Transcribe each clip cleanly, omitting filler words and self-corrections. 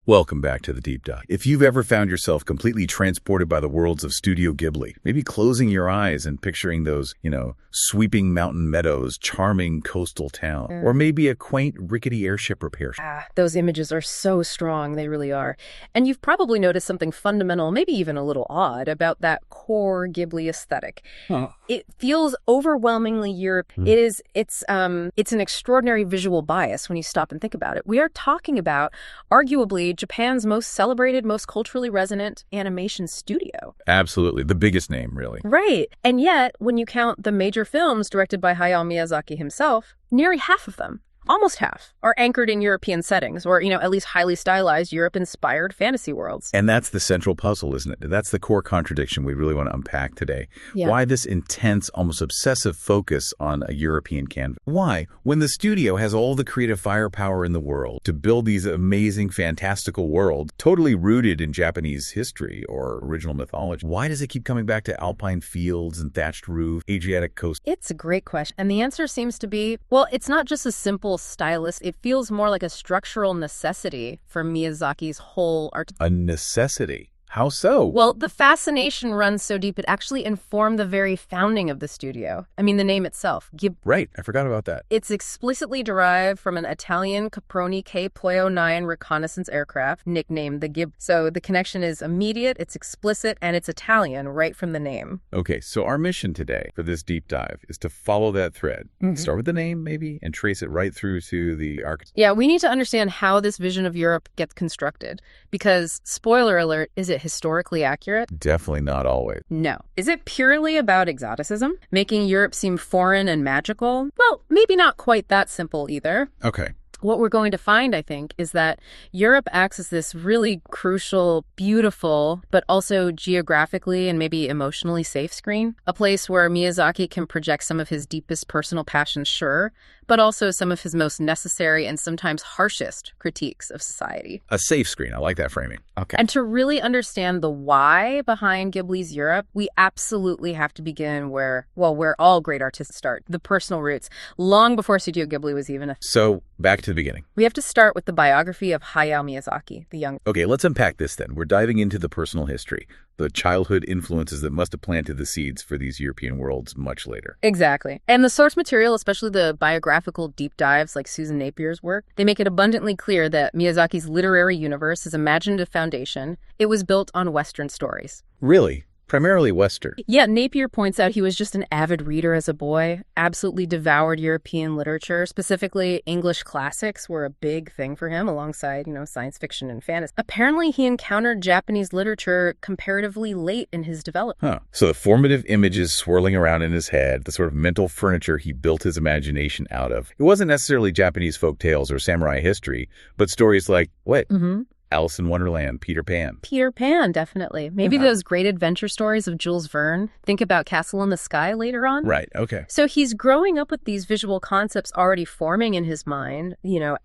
Welcome back to the Deep Dive. If you've ever found yourself completely transported by the worlds of Studio Ghibli, maybe closing your eyes and picturing those, sweeping mountain meadows, charming coastal town, or maybe a quaint, rickety airship repair shop. Those images are so strong, they really are. And you've probably noticed something fundamental, maybe even a little odd, about that core Ghibli aesthetic. Huh. It feels overwhelmingly European. It's an extraordinary visual bias when you stop and think about it. We are talking about, arguably, Japan's most celebrated, most culturally resonant animation studio. Absolutely. The biggest name, really. Right. And yet, when you count the major films directed by Hayao Miyazaki himself, nearly half of them, almost half, are anchored in European settings, or, at least highly stylized Europe-inspired fantasy worlds. And that's the central puzzle, isn't it? That's the core contradiction we really want to unpack today. Yeah. Why this intense, almost obsessive focus on a European canvas? Why, when the studio has all the creative firepower in the world to build these amazing, fantastical worlds, totally rooted in Japanese history or original mythology, why does it keep coming back to alpine fields and thatched roof, Adriatic coast? It's a great question. And the answer seems to be, well, it's not just a simple stylist. It feels more like a structural necessity for Miyazaki's whole art. A necessity? How so? Well, the fascination runs so deep, it actually informed the very founding of the studio. I mean, the name itself, Right, I forgot about that. It's explicitly derived from an Italian Caproni K-9 reconnaissance aircraft, nicknamed the Ghibli. So the connection is immediate, it's explicit, and it's Italian right from the name. Okay, so our mission today for this deep dive is to follow that thread. Start with the name, maybe, and trace it right through to the architecture. Yeah, we need to understand how this vision of Europe gets constructed. Because, spoiler alert, is it historically accurate? Definitely not always. No. Is it purely about exoticism? Making Europe seem foreign and magical? Well, maybe not quite that simple either. Okay. What we're going to find, I think, is that Europe acts as this really crucial, beautiful, but also geographically and maybe emotionally safe screen. A place where Miyazaki can project some of his deepest personal passions, sure, but also some of his most necessary and sometimes harshest critiques of society. A safe screen. I like that framing. Okay. And to really understand the why behind Ghibli's Europe, we absolutely have to begin where all great artists start, the personal roots, long before Studio Ghibli was even a... So, back to the beginning. We have to start with the biography of Hayao Miyazaki, the young... Okay, let's unpack this then. We're diving into the personal history, the childhood influences that must have planted the seeds for these European worlds much later. Exactly. And the source material, especially the biographical deep dives like Susan Napier's work, they make it abundantly clear that Miyazaki's literary universe, his imaginative foundation, it was built on Western stories. Really? Primarily Western. Yeah, Napier points out he was just an avid reader as a boy, absolutely devoured European literature. Specifically, English classics were a big thing for him alongside, science fiction and fantasy. Apparently, he encountered Japanese literature comparatively late in his development. Huh. So the formative images swirling around in his head, the sort of mental furniture he built his imagination out of, it wasn't necessarily Japanese folk tales or samurai history, but stories like, Alice in Wonderland, Peter Pan. Peter Pan, definitely. Maybe those great adventure stories of Jules Verne. Think about Castle in the Sky later on. Right, okay. So he's growing up with these visual concepts already forming in his mind.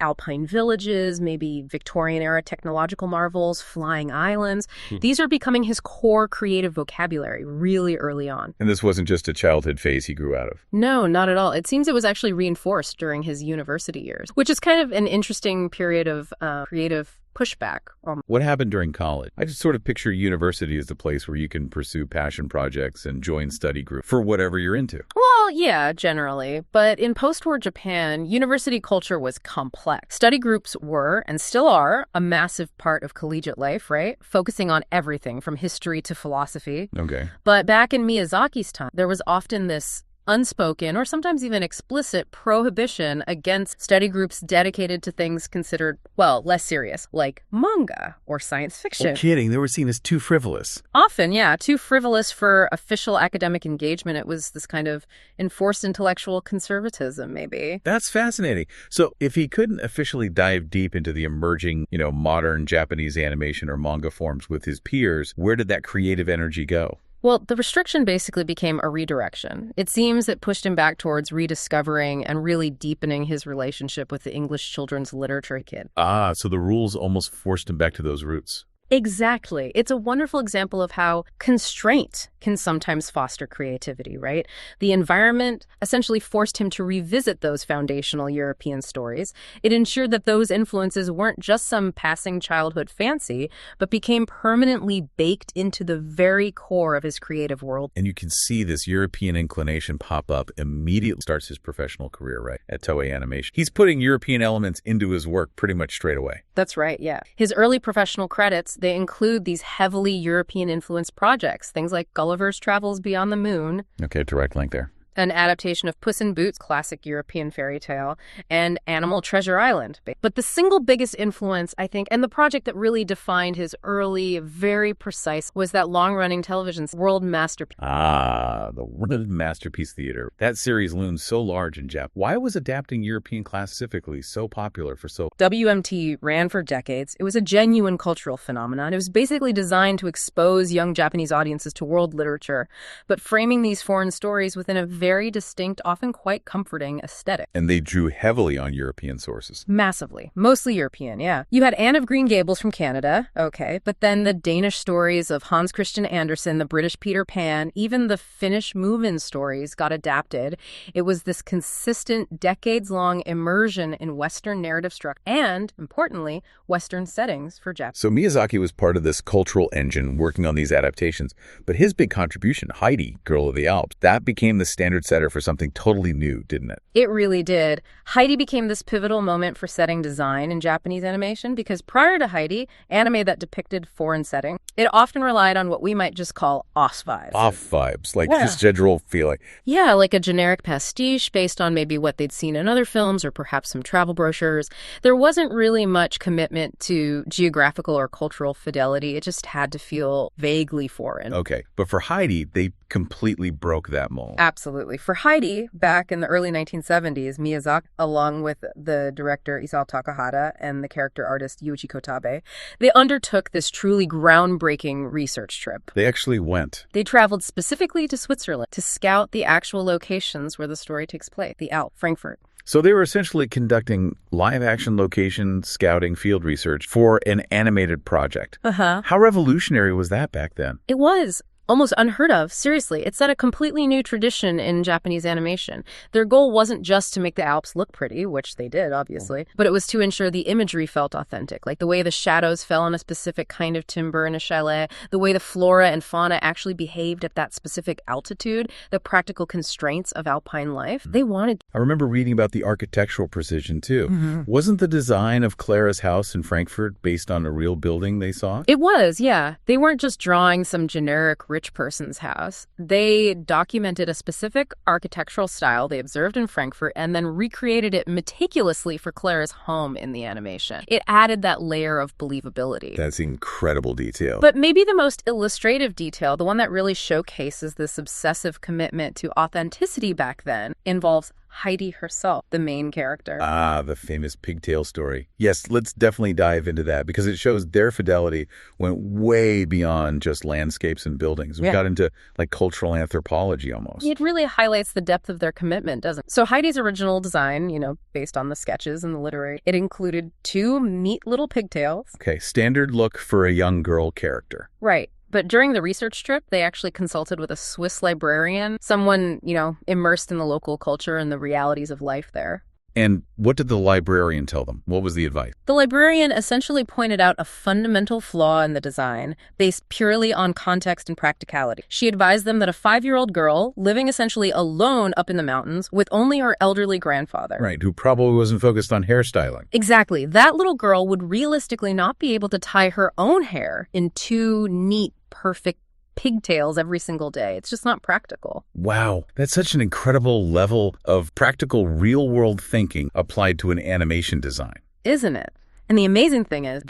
Alpine villages, maybe Victorian-era technological marvels, flying islands. These are becoming his core creative vocabulary really early on. And this wasn't just a childhood phase he grew out of? No, not at all. It seems it was actually reinforced during his university years, which is kind of an interesting period of creative pushback. What happened during college? I just sort of picture university as the place where you can pursue passion projects and join study groups for whatever you're into. Well, yeah, generally. But in post-war Japan, university culture was complex. Study groups were, and still are, a massive part of collegiate life, right? Focusing on everything from history to philosophy. Okay. But back in Miyazaki's time, there was often this unspoken or sometimes even explicit prohibition against study groups dedicated to things considered, less serious, like manga or science fiction. Oh, kidding. They were seen as too frivolous. Often, yeah, too frivolous for official academic engagement. It was this kind of enforced intellectual conservatism, maybe. That's fascinating. So if he couldn't officially dive deep into the emerging, modern Japanese animation or manga forms with his peers, where did that creative energy go? Well, the restriction basically became a redirection. It seems it pushed him back towards rediscovering and really deepening his relationship with the English children's literature kid. So the rules almost forced him back to those roots. Exactly. It's a wonderful example of how constraint can sometimes foster creativity, right? The environment essentially forced him to revisit those foundational European stories. It ensured that those influences weren't just some passing childhood fancy, but became permanently baked into the very core of his creative world. And you can see this European inclination pop up immediately. Starts his professional career, right, at Toei Animation. He's putting European elements into his work pretty much straight away. That's right, yeah. His early professional credits, they include these heavily European-influenced projects, things like Gulliver's Travels Beyond the Moon. Okay, direct link there. An adaptation of Puss in Boots, classic European fairy tale, and Animal Treasure Island. But the single biggest influence, I think, and the project that really defined his early, very precise, was that long-running television world masterpiece. Ah, the World Masterpiece Theater. That series loomed so large in Japan. Why was adapting European classics specifically so popular for so... WMT ran for decades. It was a genuine cultural phenomenon. It was basically designed to expose young Japanese audiences to world literature, but framing these foreign stories within a very distinct, often quite comforting aesthetic. And they drew heavily on European sources. Massively. Mostly European, yeah. You had Anne of Green Gables from Canada, okay, but then the Danish stories of Hans Christian Andersen, the British Peter Pan, even the Finnish move-in stories got adapted. It was this consistent, decades-long immersion in Western narrative structure and, importantly, Western settings for Japan. So Miyazaki was part of this cultural engine working on these adaptations, but his big contribution, Heidi, Girl of the Alps, that became the standard setter for something totally new, didn't it? It really did. Heidi became this pivotal moment for setting design in Japanese animation because prior to Heidi, anime that depicted foreign setting, it often relied on what we might just call off vibes. Like just general feeling. Yeah, like a generic pastiche based on maybe what they'd seen in other films or perhaps some travel brochures. There wasn't really much commitment to geographical or cultural fidelity. It just had to feel vaguely foreign. Okay, but for Heidi, they completely broke that mold. Absolutely. For Heidi, back in the early 1970s, Miyazaki, along with the director Isao Takahata and the character artist Yuichi Kotabe, they undertook this truly groundbreaking research trip. They actually went. They traveled specifically to Switzerland to scout the actual locations where the story takes place, the Alps, Frankfurt. So they were essentially conducting live-action location scouting field research for an animated project. How revolutionary was that back then? It was. Almost unheard of. Seriously, it set a completely new tradition in Japanese animation. Their goal wasn't just to make the Alps look pretty, which they did, obviously, but it was to ensure the imagery felt authentic, like the way the shadows fell on a specific kind of timber in a chalet, the way the flora and fauna actually behaved at that specific altitude, the practical constraints of alpine life. They wanted... I remember reading about the architectural precision, too. Wasn't the design of Clara's house in Frankfurt based on a real building they saw? It was, yeah. They weren't just drawing some generic rich person's house. They documented a specific architectural style they observed in Frankfurt and then recreated it meticulously for Clara's home in the animation. It added that layer of believability. That's incredible detail. But maybe the most illustrative detail, the one that really showcases this obsessive commitment to authenticity back then, involves Heidi herself, the main character. Ah, the famous pigtail story. Yes, let's definitely dive into that because it shows their fidelity went way beyond just landscapes and buildings. We got into like cultural anthropology almost. It really highlights the depth of their commitment, doesn't it? So Heidi's original design, based on the sketches and the literary, it included 2 neat little pigtails. Okay, standard look for a young girl character. Right. But during the research trip, they actually consulted with a Swiss librarian, someone, immersed in the local culture and the realities of life there. And what did the librarian tell them? What was the advice? The librarian essentially pointed out a fundamental flaw in the design based purely on context and practicality. She advised them that a 5-year-old girl living essentially alone up in the mountains with only her elderly grandfather. Right, who probably wasn't focused on hairstyling. Exactly. That little girl would realistically not be able to tie her own hair in 2 neat, perfect pigtails every single day. It's just not practical. Wow, that's such an incredible level of practical real-world thinking applied to an animation design. Isn't it? And the amazing thing is,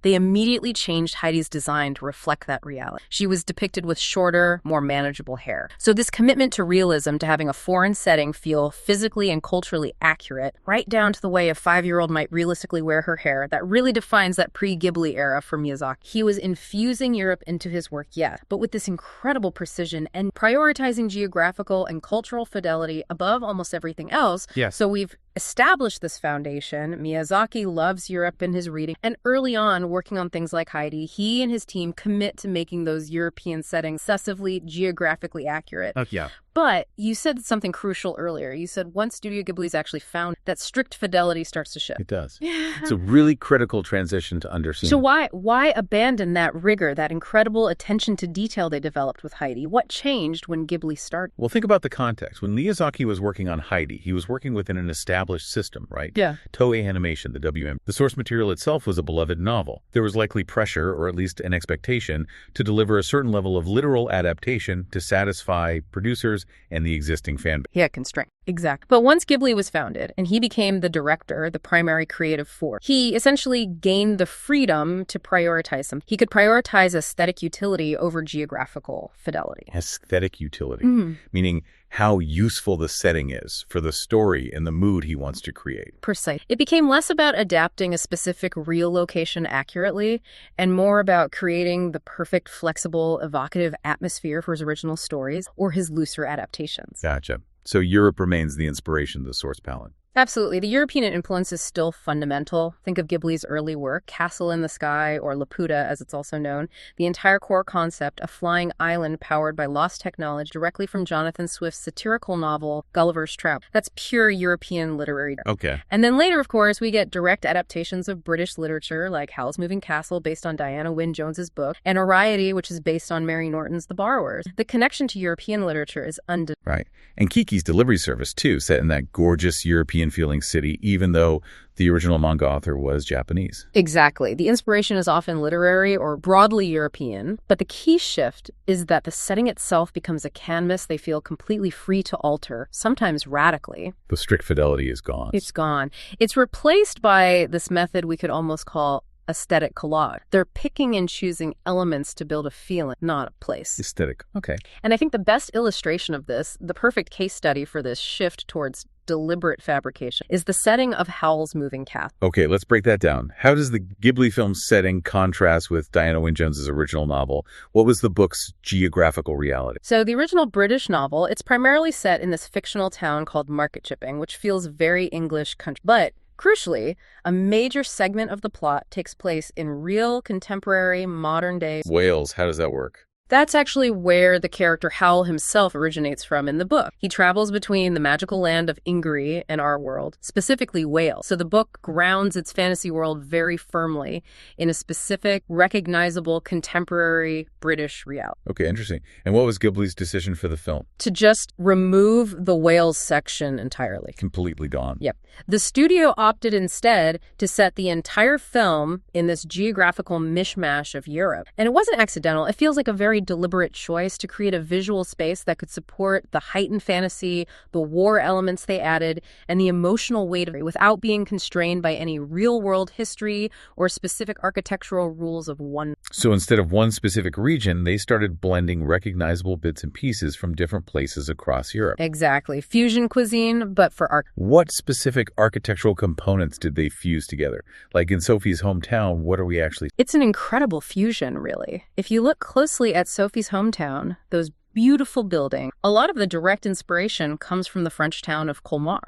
they immediately changed Heidi's design to reflect that reality. She was depicted with shorter, more manageable hair. So this commitment to realism, to having a foreign setting feel physically and culturally accurate, right down to the way a 5-year-old might realistically wear her hair, that really defines that pre-Ghibli era for Miyazaki. He was infusing Europe into his work, but with this incredible precision and prioritizing geographical and cultural fidelity above almost everything else. Yes. So we've establish this foundation, Miyazaki loves Europe in his reading, and early on, working on things like Heidi, he and his team commit to making those European settings excessively geographically accurate. Oh, yeah. But you said something crucial earlier. You said once Studio Ghibli's actually found that strict fidelity starts to shift. It does. It's a really critical transition to understand. So why abandon that rigor, that incredible attention to detail they developed with Heidi? What changed when Ghibli started? Well, think about the context. When Miyazaki was working on Heidi, he was working within an established system, right? Yeah. Toei Animation, the WM. The source material itself was a beloved novel. There was likely pressure, or at least an expectation, to deliver a certain level of literal adaptation to satisfy producers and the existing fan base. Yeah, constraint. Exactly. But once Ghibli was founded and he became the director, the primary creative force, he essentially gained the freedom to prioritize them. He could prioritize aesthetic utility over geographical fidelity. Aesthetic utility, meaning how useful the setting is for the story and the mood he wants to create. Precise. It became less about adapting a specific real location accurately and more about creating the perfect, flexible, evocative atmosphere for his original stories or his looser adaptations. Gotcha. So Europe remains the inspiration of the source palette. Absolutely. The European influence is still fundamental. Think of Ghibli's early work, Castle in the Sky, or Laputa, as it's also known. The entire core concept, a flying island powered by lost technology, directly from Jonathan Swift's satirical novel, Gulliver's Travels. That's pure European literary. Okay. And then later, of course, we get direct adaptations of British literature, like Howl's Moving Castle, based on Diana Wynne Jones's book, and Ariety, which is based on Mary Norton's The Borrowers. The connection to European literature is undeniable. Right. And Kiki's Delivery Service, too, set in that gorgeous European-feeling city, even though the original manga author was Japanese. Exactly. The inspiration is often literary or broadly European, but the key shift is that the setting itself becomes a canvas they feel completely free to alter, sometimes radically. The strict fidelity is gone. It's gone. It's replaced by this method we could almost call aesthetic collage. They're picking and choosing elements to build a feeling, not a place. Aesthetic. Okay. And I think the best illustration of this, the perfect case study for this shift towards deliberate fabrication, is the setting of Howl's Moving Castle. Okay, let's break that down. How does the Ghibli film setting contrast with Diana Wynne Jones's original novel? What was the book's geographical reality? So the original British novel, it's primarily set in this fictional town called Market Chipping, which feels very English country. But crucially, a major segment of the plot takes place in real, contemporary, modern-day Wales. How does that work? That's actually where the character Howl himself originates from in the book. He travels between the magical land of Ingary and our world, specifically Wales. So the book grounds its fantasy world very firmly in a specific, recognizable, contemporary British reality. Okay, interesting. And what was Ghibli's decision for the film? To just remove the Wales section entirely. Completely gone. Yep. The studio opted instead to set the entire film in this geographical mishmash of Europe. And it wasn't accidental. It feels like a very deliberate choice to create a visual space that could support the heightened fantasy, the war elements they added, and the emotional weight of it without being constrained by any real-world history or specific architectural rules of one. So instead of one specific region, they started blending recognizable bits and pieces from different places across Europe. Exactly. Fusion cuisine, but for art. What specific architectural components did they fuse together? Like in Sophie's hometown, what are we actually... It's an incredible fusion, really. If you look closely at Sophie's hometown, those beautiful buildings, a lot of the direct inspiration comes from the French town of Colmar.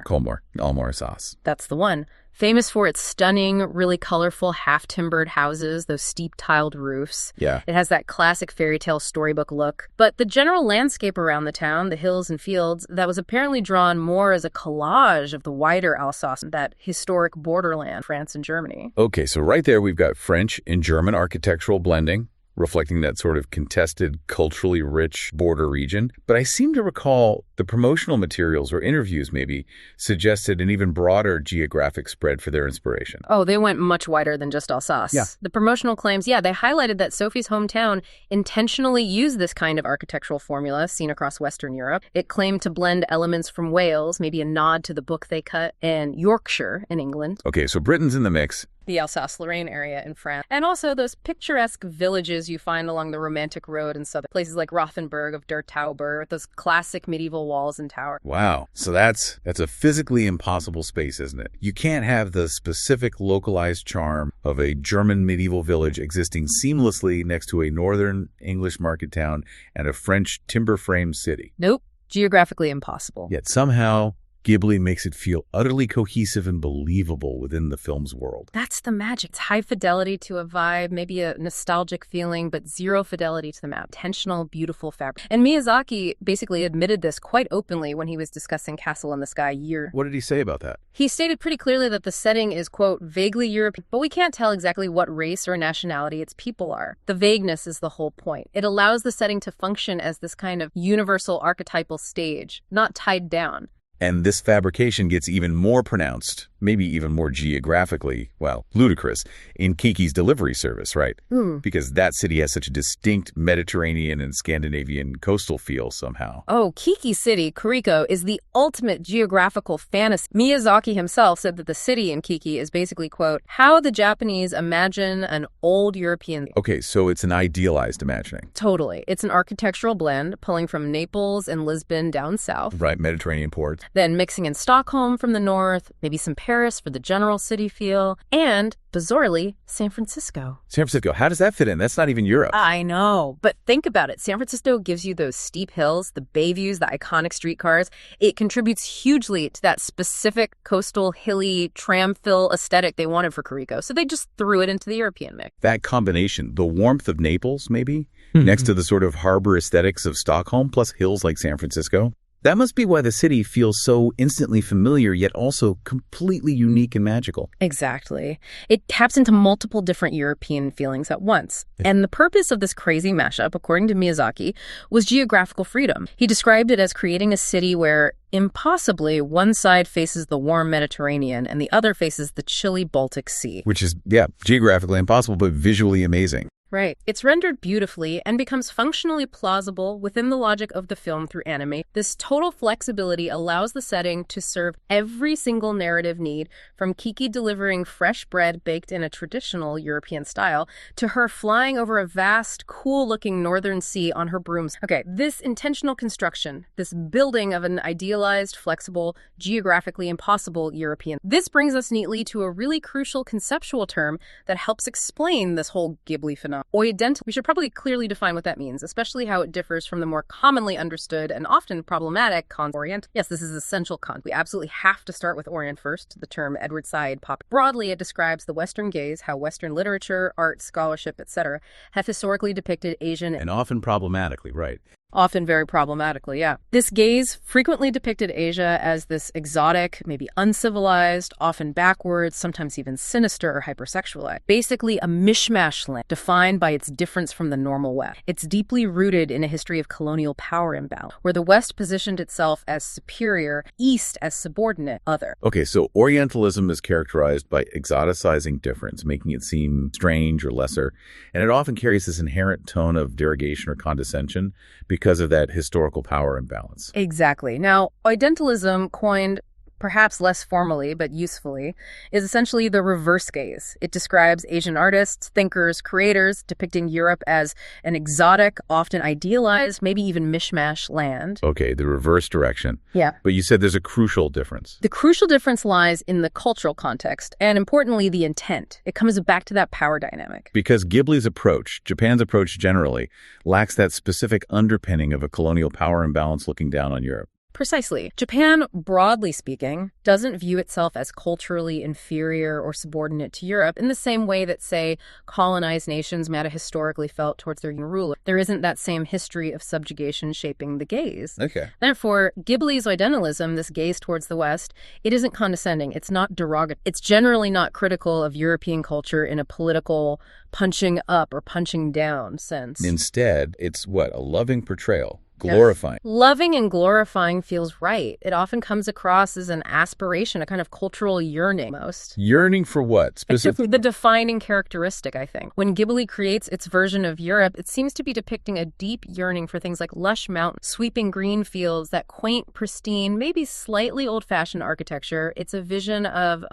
Alsace. That's the one. Famous for its stunning, really colorful, half-timbered houses, those steep tiled roofs. Yeah. It has that classic fairy tale storybook look. But the general landscape around the town, the hills and fields, that was apparently drawn more as a collage of the wider Alsace, that historic borderland, France and Germany. Okay, so right there we've got French and German architectural blending, reflecting that sort of contested, culturally rich border region. But I seem to recall the promotional materials or interviews maybe suggested an even broader geographic spread for their inspiration. Oh, they went much wider than just Alsace. Yeah. The promotional claims, they highlighted that Sophie's hometown intentionally used this kind of architectural formula seen across Western Europe. It claimed to blend elements from Wales, maybe a nod to the book they cut, and Yorkshire in England. Okay, so Britain's in the mix. The Alsace-Lorraine area in France. And also those picturesque villages you find along the romantic road in southern places like Rothenburg of Der Tauber, with those classic medieval walls and towers. Wow. So that's a physically impossible space, isn't it? You can't have the specific localized charm of a German medieval village existing seamlessly next to a northern English market town and a French timber frame city. Nope. Geographically impossible. Yet somehow Ghibli makes it feel utterly cohesive and believable within the film's world. That's the magic. It's high fidelity to a vibe, maybe a nostalgic feeling, but zero fidelity to the map. Intentional, beautiful fabric. And Miyazaki basically admitted this quite openly when he was discussing Castle in the Sky year. What did he say about that? He stated pretty clearly that the setting is, quote, vaguely European, but we can't tell exactly what race or nationality its people are. The vagueness is the whole point. It allows the setting to function as this kind of universal archetypal stage, not tied down. And this fabrication gets even more pronounced, maybe even more geographically, well, ludicrous, in Kiki's delivery service, right? Because that city has such a distinct Mediterranean and Scandinavian coastal feel somehow. Oh, Kiki City, Kuriko, is the ultimate geographical fantasy. Miyazaki himself said that the city in Kiki is basically, quote, how the Japanese imagine an old European. Okay, so it's an idealized imagining. Totally. It's an architectural blend, pulling from Naples and Lisbon down south. Right, Mediterranean ports. Then mixing in Stockholm from the north, maybe some Paris for the general city feel, and, bizarrely, San Francisco. San Francisco, how does that fit in? That's not even Europe. I know, but think about it. San Francisco gives you those steep hills, the bay views, the iconic streetcars. It contributes hugely to that specific coastal, hilly, tram-fill aesthetic they wanted for Kuriko, so they just threw it into the European mix. That combination, the warmth of Naples, maybe, next to the sort of harbor aesthetics of Stockholm, plus hills like San Francisco. That must be why the city feels so instantly familiar, yet also completely unique and magical. Exactly. It taps into multiple different European feelings at once. And the purpose of this crazy mashup, according to Miyazaki, was geographical freedom. He described it as creating a city where, impossibly, one side faces the warm Mediterranean and the other faces the chilly Baltic Sea. Which is, geographically impossible, but visually amazing. Right. It's rendered beautifully and becomes functionally plausible within the logic of the film through anime. This total flexibility allows the setting to serve every single narrative need, from Kiki delivering fresh bread baked in a traditional European style to her flying over a vast, cool-looking northern sea on her brooms. Okay, this intentional construction, this building of an idealized, flexible, geographically impossible European, this brings us neatly to a really crucial conceptual term that helps explain this whole Ghibli phenomenon. Oidentalism. We should probably clearly define what that means, especially how it differs from the more commonly understood and often problematic Oriental. Yes, this is essential We absolutely have to start with Orient first, the term Edward Said pop. Broadly, it describes the Western gaze, how Western literature, art, scholarship, etc. have historically depicted Asian and often problematically, right? Often very problematically, yeah. This gaze frequently depicted Asia as this exotic, maybe uncivilized, often backwards, sometimes even sinister or hypersexualized. Basically a mishmash land defined by its difference from the normal West. It's deeply rooted in a history of colonial power imbalance, where the West positioned itself as superior, East as subordinate, other. Okay, so Orientalism is characterized by exoticizing difference, making it seem strange or lesser, and it often carries this inherent tone of derogation or condescension because of that historical power imbalance. Exactly. Now, Oidentalism, coined perhaps less formally but usefully, is essentially the reverse gaze. It describes Asian artists, thinkers, creators depicting Europe as an exotic, often idealized, maybe even mishmash land. Okay, the reverse direction. Yeah. But you said there's a crucial difference. The crucial difference lies in the cultural context and, importantly, the intent. It comes back to that power dynamic. Because Ghibli's approach, Japan's approach generally, lacks that specific underpinning of a colonial power imbalance looking down on Europe. Precisely. Japan, broadly speaking, doesn't view itself as culturally inferior or subordinate to Europe in the same way that, say, colonized nations might have historically felt towards their ruler. There isn't that same history of subjugation shaping the gaze. Okay. Therefore, Ghibli's Oidentalism, this gaze towards the West, it isn't condescending. It's not derogatory. It's generally not critical of European culture in a political punching up or punching down sense. Instead, it's a loving portrayal. Glorifying. Yes. Loving and glorifying feels right. It often comes across as an aspiration, a kind of cultural yearning most. Yearning for what? Specifically? The defining characteristic, I think. When Ghibli creates its version of Europe, it seems to be depicting a deep yearning for things like lush mountains, sweeping green fields, that quaint, pristine, maybe slightly old-fashioned architecture. It's a vision of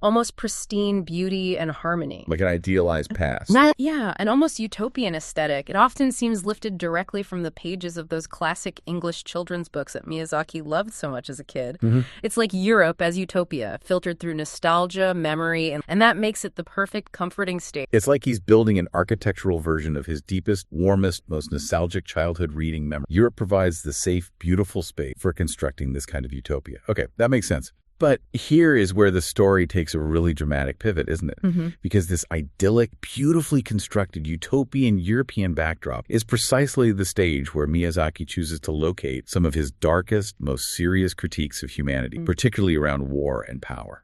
almost pristine beauty and harmony. Like an idealized past. Yeah, an almost utopian aesthetic. It often seems lifted directly from the pages of those classic English children's books that Miyazaki loved so much as a kid. Mm-hmm. It's like Europe as utopia, filtered through nostalgia, memory, and that makes it the perfect comforting state. It's like he's building an architectural version of his deepest, warmest, most nostalgic childhood reading memory. Europe provides the safe, beautiful space for constructing this kind of utopia. Okay, that makes sense. But here is where the story takes a really dramatic pivot, isn't it? Mm-hmm. Because this idyllic, beautifully constructed utopian European backdrop is precisely the stage where Miyazaki chooses to locate some of his darkest, most serious critiques of humanity, particularly around war and power.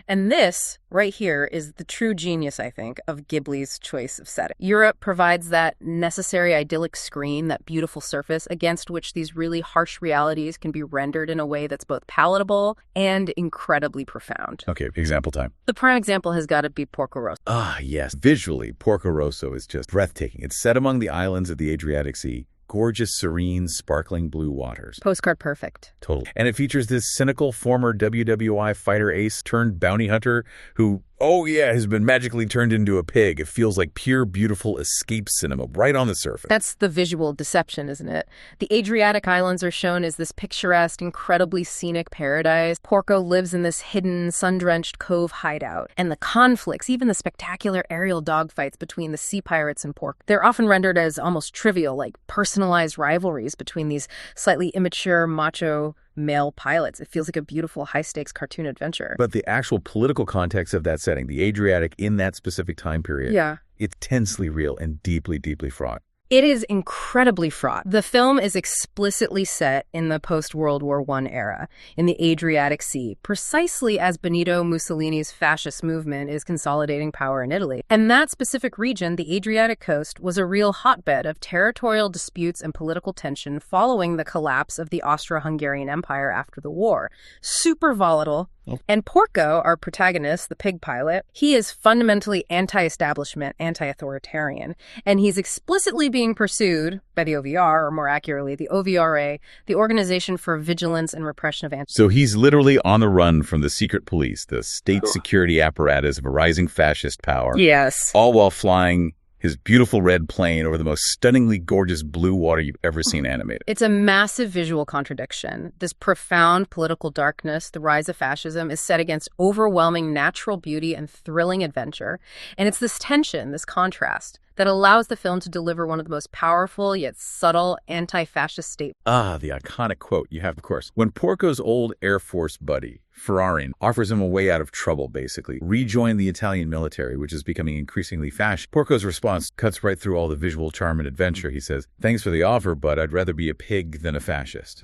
And this, right here, is the true genius, I think, of Ghibli's choice of setting. Europe provides that necessary idyllic screen, that beautiful surface against which these really harsh realities can be rendered in a way that's both palatable and incredibly profound. Okay, example time. The prime example has got to be Porco Rosso. Ah, yes. Visually, Porco Rosso is just breathtaking. It's set among the islands of the Adriatic Sea. Gorgeous, serene, sparkling blue waters. Postcard perfect. Totally. And it features this cynical former WWI fighter ace turned bounty hunter who, has been magically turned into a pig. It feels like pure, beautiful escape cinema right on the surface. That's the visual deception, isn't it? The Adriatic Islands are shown as this picturesque, incredibly scenic paradise. Porco lives in this hidden, sun-drenched cove hideout. And the conflicts, even the spectacular aerial dogfights between the sea pirates and Porco, they're often rendered as almost trivial, like personalized rivalries between these slightly immature, macho male pilots. It feels like a beautiful high-stakes cartoon adventure. But the actual political context of that setting, the Adriatic in that specific time period, it's tensely real and deeply, deeply fraught. It is incredibly fraught. The film is explicitly set in the post-World War I era, in the Adriatic Sea, precisely as Benito Mussolini's fascist movement is consolidating power in Italy. And that specific region, the Adriatic coast, was a real hotbed of territorial disputes and political tension following the collapse of the Austro-Hungarian Empire after the war. Super volatile. And Porco, our protagonist, the pig pilot, he is fundamentally anti-establishment, anti-authoritarian, and he's explicitly being pursued by the OVR, or more accurately, the OVRA, the Organization for Vigilance and Repression of So he's literally on the run from the secret police, the state security apparatus of a rising fascist power. Yes. All while flying his beautiful red plane over the most stunningly gorgeous blue water you've ever seen animated. It's a massive visual contradiction. This profound political darkness, the rise of fascism, is set against overwhelming natural beauty and thrilling adventure. And it's this tension, this contrast, that allows the film to deliver one of the most powerful yet subtle anti-fascist statements. Ah, the iconic quote you have, of course. When Porco's old Air Force buddy, Ferrarin, offers him a way out of trouble, basically, rejoin the Italian military, which is becoming increasingly fascist, Porco's response cuts right through all the visual charm and adventure. He says, "Thanks for the offer, but I'd rather be a pig than a fascist."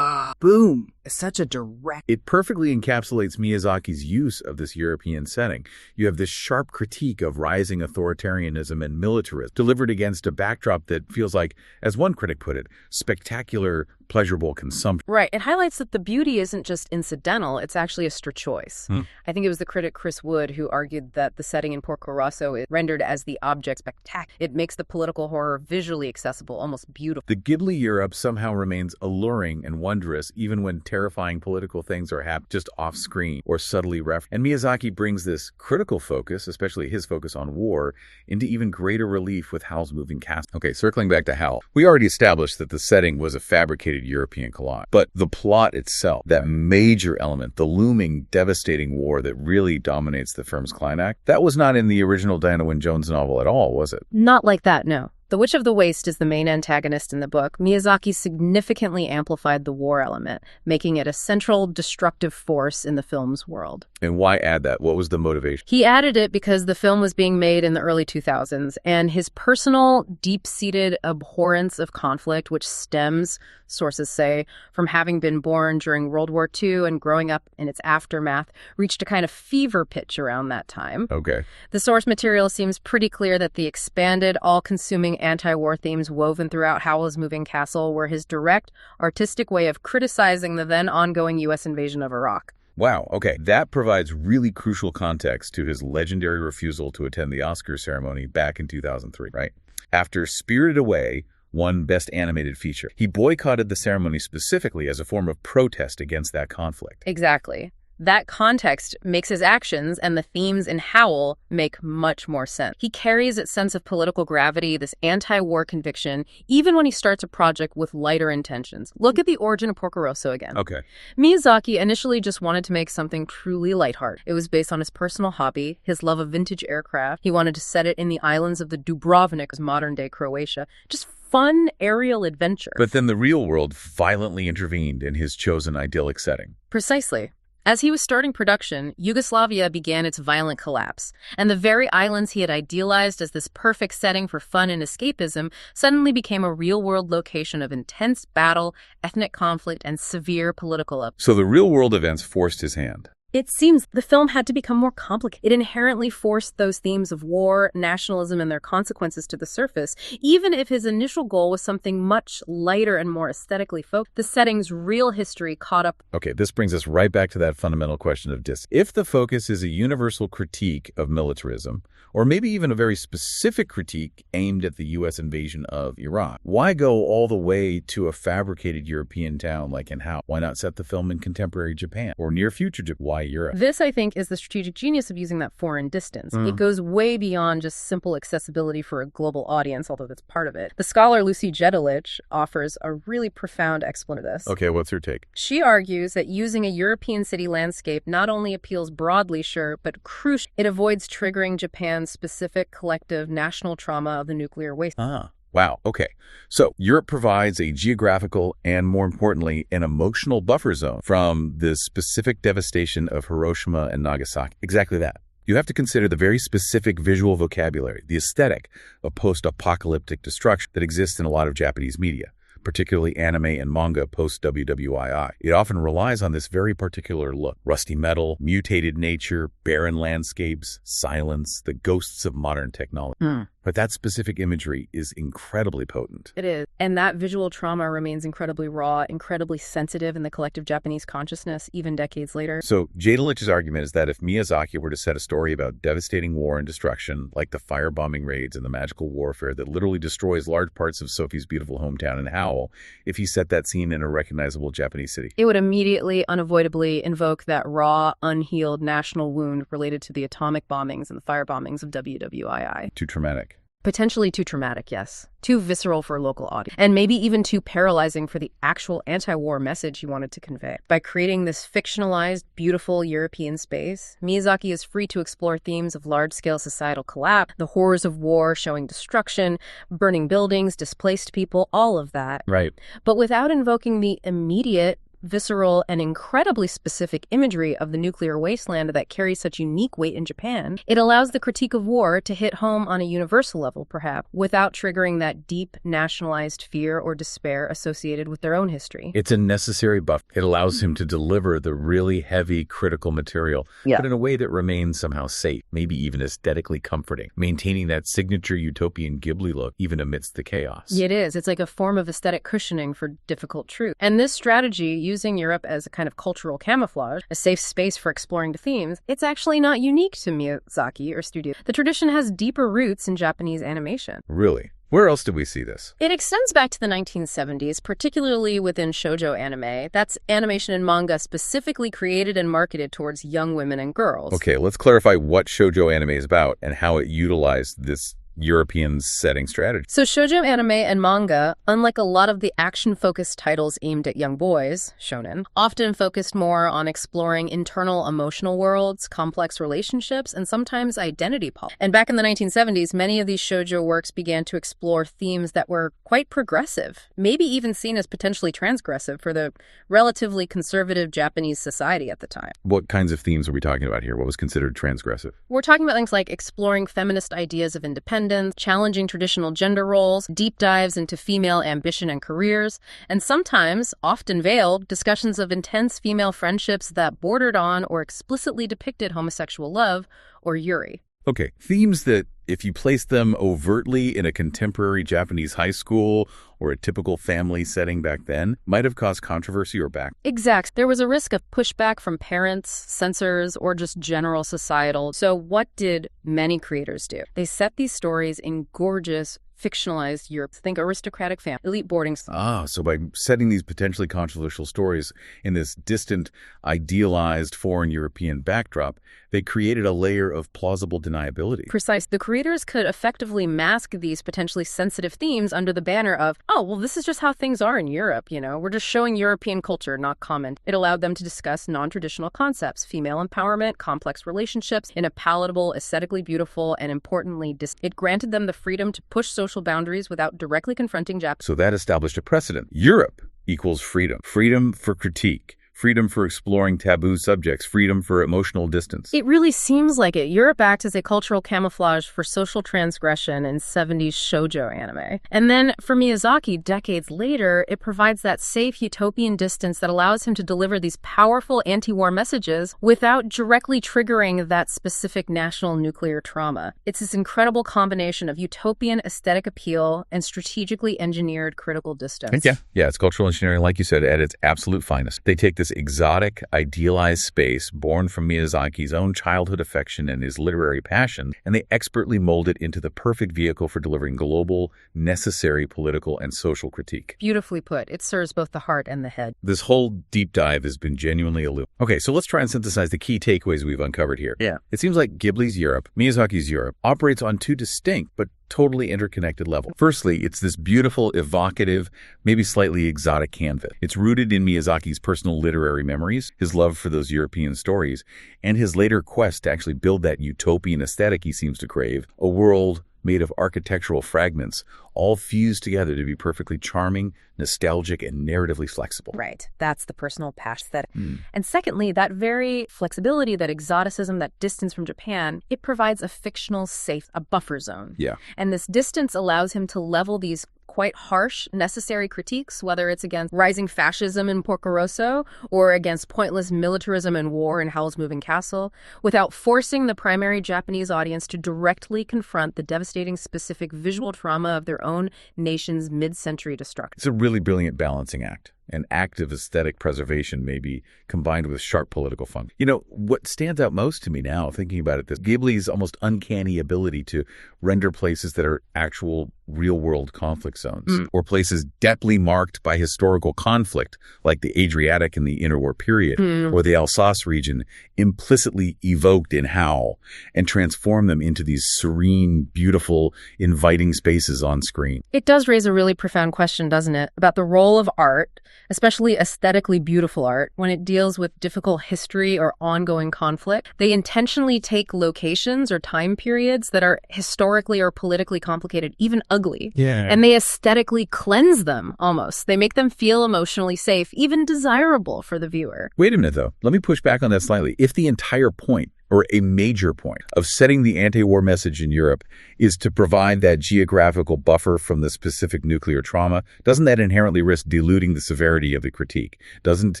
Boom. It's such a direct... It perfectly encapsulates Miyazaki's use of this European setting. You have this sharp critique of rising authoritarianism and militarism, delivered against a backdrop that feels like, as one critic put it, spectacular, pleasurable consumption. Right. It highlights that the beauty isn't just incidental, it's actually a strategic choice. I think it was the critic Chris Wood who argued that the setting in Porco Rosso is rendered as the object spectacular. It makes the political horror visually accessible, almost beautiful. The Ghibli Europe somehow remains alluring and wondrous, even when terrifying political things are happening just off-screen or subtly referenced. And Miyazaki brings this critical focus, especially his focus on war, into even greater relief with Howl's moving cast. Okay, circling back to Howl. We already established that the setting was a fabricated European collage. But the plot itself, that major element, the looming, devastating war that really dominates the film's climax, that was not in the original Diana Wynne Jones novel at all, was it? Not like that, no. The Witch of the Waste is the main antagonist in the book. Miyazaki significantly amplified the war element, making it a central destructive force in the film's world. And why add that? What was the motivation? He added it because the film was being made in the early 2000s, and his personal, deep-seated abhorrence of conflict, which stems, sources say, from having been born during World War II and growing up in its aftermath, reached a kind of fever pitch around that time. Okay. The source material seems pretty clear that the expanded, all-consuming anti-war themes woven throughout Howl's Moving Castle were his direct, artistic way of criticizing the then ongoing U.S. invasion of Iraq. Wow, okay. That provides really crucial context to his legendary refusal to attend the Oscar ceremony back in 2003, right? After Spirited Away won Best Animated Feature, he boycotted the ceremony specifically as a form of protest against that conflict. Exactly. That context makes his actions and the themes in Howl make much more sense. He carries its sense of political gravity, this anti-war conviction, even when he starts a project with lighter intentions. Look at the origin of Porco Rosso again. Okay. Miyazaki initially just wanted to make something truly lighthearted. It was based on his personal hobby, his love of vintage aircraft. He wanted to set it in the islands of the Dubrovnik, modern-day Croatia. Just fun aerial adventure. But then the real world violently intervened in his chosen idyllic setting. Precisely. As he was starting production, Yugoslavia began its violent collapse, and the very islands he had idealized as this perfect setting for fun and escapism suddenly became a real-world location of intense battle, ethnic conflict, and severe political upheaval. So the real-world events forced his hand. It seems the film had to become more complicated. It inherently forced those themes of war, nationalism, and their consequences to the surface, even if his initial goal was something much lighter and more aesthetically focused. The setting's real history caught up. Okay, this brings us right back to that fundamental question of distance. If the focus is a universal critique of militarism, or maybe even a very specific critique aimed at the U.S. invasion of Iraq, why go all the way to a fabricated European town like in Howl? Why not set the film in contemporary Japan or near future Japan? Why Europe? This, I think, is the strategic genius of using that foreign distance. It goes way beyond just simple accessibility for a global audience, although that's part of it. The scholar Lucy Jedelich offers a really profound explanation of this. Okay, what's her take? She argues that using a European city landscape not only appeals broadly, sure, but crucially, it avoids triggering Japan's specific collective national trauma of the nuclear waste. Wow. Okay. So Europe provides a geographical and, more importantly, an emotional buffer zone from the specific devastation of Hiroshima and Nagasaki. Exactly that. You have to consider the very specific visual vocabulary, the aesthetic of post-apocalyptic destruction that exists in a lot of Japanese media, particularly anime and manga post-WWII. It often relies on this very particular look. Rusty metal, mutated nature, barren landscapes, silence, the ghosts of modern technology. But that specific imagery is incredibly potent. It is. And that visual trauma remains incredibly raw, incredibly sensitive in the collective Japanese consciousness, even decades later. So Jadelich's argument is that if Miyazaki were to set a story about devastating war and destruction, like the firebombing raids and the magical warfare that literally destroys large parts of Sophie's beautiful hometown in Howl, if he set that scene in a recognizable Japanese city, it would immediately, unavoidably invoke that raw, unhealed national wound related to the atomic bombings and the firebombings of WWII. Too traumatic. Potentially too traumatic, yes. Too visceral for a local audience. And maybe even too paralyzing for the actual anti-war message he wanted to convey. By creating this fictionalized, beautiful European space, Miyazaki is free to explore themes of large-scale societal collapse, the horrors of war showing destruction, burning buildings, displaced people, all of that. Right. But without invoking the immediate, visceral, and incredibly specific imagery of the nuclear wasteland that carries such unique weight in Japan, it allows the critique of war to hit home on a universal level, perhaps, without triggering that deep nationalized fear or despair associated with their own history. It's a necessary buff. It allows him to deliver the really heavy, critical material, but in a way that remains somehow safe, maybe even aesthetically comforting, maintaining that signature utopian Ghibli look even amidst the chaos. It is. It's like a form of aesthetic cushioning for difficult truth. And this strategy, using Europe as a kind of cultural camouflage, a safe space for exploring the themes, it's actually not unique to Miyazaki or Studio. The tradition has deeper roots in Japanese animation. Really? Where else did we see this? It extends back to the 1970s, particularly within shoujo anime. That's animation and manga specifically created and marketed towards young women and girls. Okay, let's clarify what shoujo anime is about and how it utilized this European setting strategy. So shoujo anime and manga, unlike a lot of the action-focused titles aimed at young boys, shonen, often focused more on exploring internal emotional worlds, complex relationships, and sometimes identity politics. And back in the 1970s, many of these shoujo works began to explore themes that were quite progressive, maybe even seen as potentially transgressive for the relatively conservative Japanese society at the time. What kinds of themes are we talking about here? What was considered transgressive? We're talking about things like exploring feminist ideas of independence, challenging traditional gender roles, deep dives into female ambition and careers, and sometimes, often veiled, discussions of intense female friendships that bordered on or explicitly depicted homosexual love or yuri. Okay, themes that if you place them overtly in a contemporary Japanese high school or a typical family setting back then, might have caused controversy or back. Exact. There was a risk of pushback from parents, censors, or just general societal. So what did many creators do? They set these stories in gorgeous, fictionalized Europe. Think aristocratic family, elite boarding school. So by setting these potentially controversial stories in this distant, idealized foreign European backdrop, they created a layer of plausible deniability. Precise. The creators could effectively mask these potentially sensitive themes under the banner of, oh, well, this is just how things are in Europe, We're just showing European culture, not comment. It allowed them to discuss non-traditional concepts, female empowerment, complex relationships, in a palatable, aesthetically beautiful, and importantly, it granted them the freedom to push social boundaries without directly confronting Japan. So that established a precedent. Europe equals freedom. Freedom for critique. Freedom for exploring taboo subjects, freedom for emotional distance. It really seems like it. Europe acts as a cultural camouflage for social transgression in 70s shoujo anime. And then for Miyazaki, decades later, it provides that safe utopian distance that allows him to deliver these powerful anti-war messages without directly triggering that specific national nuclear trauma. It's this incredible combination of utopian aesthetic appeal and strategically engineered critical distance. Yeah, it's cultural engineering, like you said, at its absolute finest. They take this exotic, idealized space born from Miyazaki's own childhood affection and his literary passion, and they expertly mold it into the perfect vehicle for delivering global, necessary political and social critique. Beautifully put. It serves both the heart and the head. This whole deep dive has been genuinely illuminating. Okay, so let's try and synthesize the key takeaways we've uncovered here. Yeah. It seems like Ghibli's Europe, Miyazaki's Europe, operates on two distinct but totally interconnected levels. Firstly, it's this beautiful, evocative, maybe slightly exotic canvas. It's rooted in Miyazaki's personal literary memories, his love for those European stories, and his later quest to actually build that utopian aesthetic he seems to crave, a world made of architectural fragments, all fused together to be perfectly charming, nostalgic, and narratively flexible. Right. That's the personal passion aesthetic. And secondly, that very flexibility, that exoticism, that distance from Japan, it provides a fictional safe, a buffer zone. Yeah. And this distance allows him to level these quite harsh, necessary critiques, whether it's against rising fascism in Porco Rosso or against pointless militarism and war in Howl's Moving Castle, without forcing the primary Japanese audience to directly confront the devastating specific visual trauma of their own nation's mid-century destruction. It's a really brilliant balancing act. An act of aesthetic preservation may be combined with sharp political function. What stands out most to me now, thinking about it, this Ghibli's almost uncanny ability to render places that are actual real-world conflict zones, or places deeply marked by historical conflict, like the Adriatic in the interwar period, or the Alsace region, implicitly evoked in Howl, and transform them into these serene, beautiful, inviting spaces on screen. It does raise a really profound question, doesn't it, about the role of art, especially aesthetically beautiful art, when it deals with difficult history or ongoing conflict. They intentionally take locations or time periods that are historically or politically complicated, even ugly, and they aesthetically cleanse them almost. They make them feel emotionally safe, even desirable for the viewer. Wait a minute, though. Let me push back on that slightly. If the entire point, or a major point, of setting the anti-war message in Europe is to provide that geographical buffer from the specific nuclear trauma, doesn't that inherently risk diluting the severity of the critique? Doesn't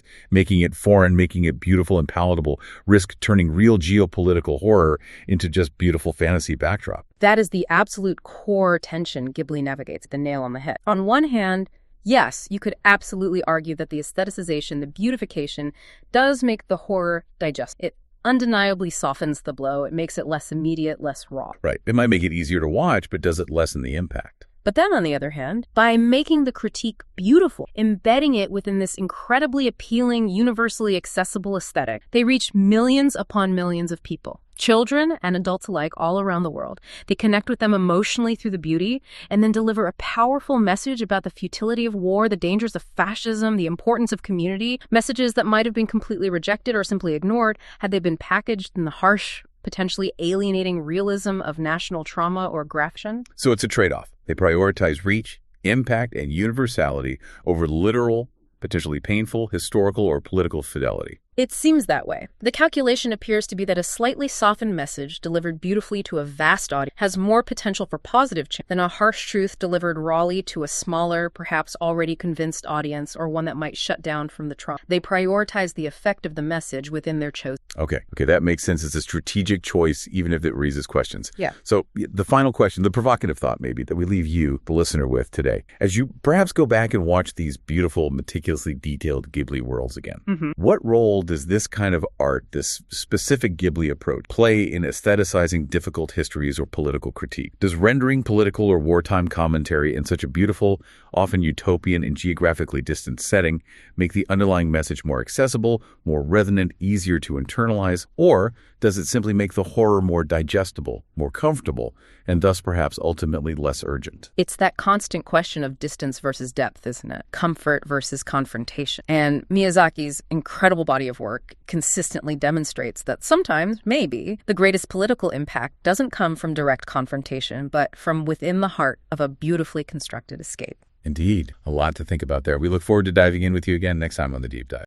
making it foreign, making it beautiful and palatable, risk turning real geopolitical horror into just beautiful fantasy backdrop? That is the absolute core tension Ghibli navigates, the nail on the head. On one hand, yes, you could absolutely argue that the aestheticization, the beautification, does make the horror digestible. It undeniably softens the blow. It makes it less immediate, less raw. Right. It might make it easier to watch, but does it lessen the impact? But then, on the other hand, by making the critique beautiful, embedding it within this incredibly appealing, universally accessible aesthetic, they reach millions upon millions of people. Children and adults alike all around the world. They connect with them emotionally through the beauty and then deliver a powerful message about the futility of war, the dangers of fascism, the importance of community, messages that might have been completely rejected or simply ignored had they been packaged in the harsh, potentially alienating realism of national trauma or aggression. So it's a trade-off. They prioritize reach, impact, and universality over literal, potentially painful, historical, or political fidelity. It seems that way. The calculation appears to be that a slightly softened message delivered beautifully to a vast audience has more potential for positive change than a harsh truth delivered rawly to a smaller, perhaps already convinced audience, or one that might shut down from the trauma. They prioritize the effect of the message within their chosen. Okay, that makes sense. It's a strategic choice, even if it raises questions. Yeah. So the final question, the provocative thought maybe, that we leave you, the listener, with today, as you perhaps go back and watch these beautiful, meticulously detailed Ghibli worlds again, what role does this kind of art, this specific Ghibli approach, play in aestheticizing difficult histories or political critique? Does rendering political or wartime commentary in such a beautiful, often utopian and geographically distant setting make the underlying message more accessible, more resonant, easier to internalize, or does it simply make the horror more digestible, more comfortable, and thus perhaps ultimately less urgent? It's that constant question of distance versus depth, isn't it? Comfort versus confrontation. And Miyazaki's incredible body of work consistently demonstrates that sometimes, maybe, the greatest political impact doesn't come from direct confrontation, but from within the heart of a beautifully constructed escape. Indeed. A lot to think about there. We look forward to diving in with you again next time on The Deep Dive.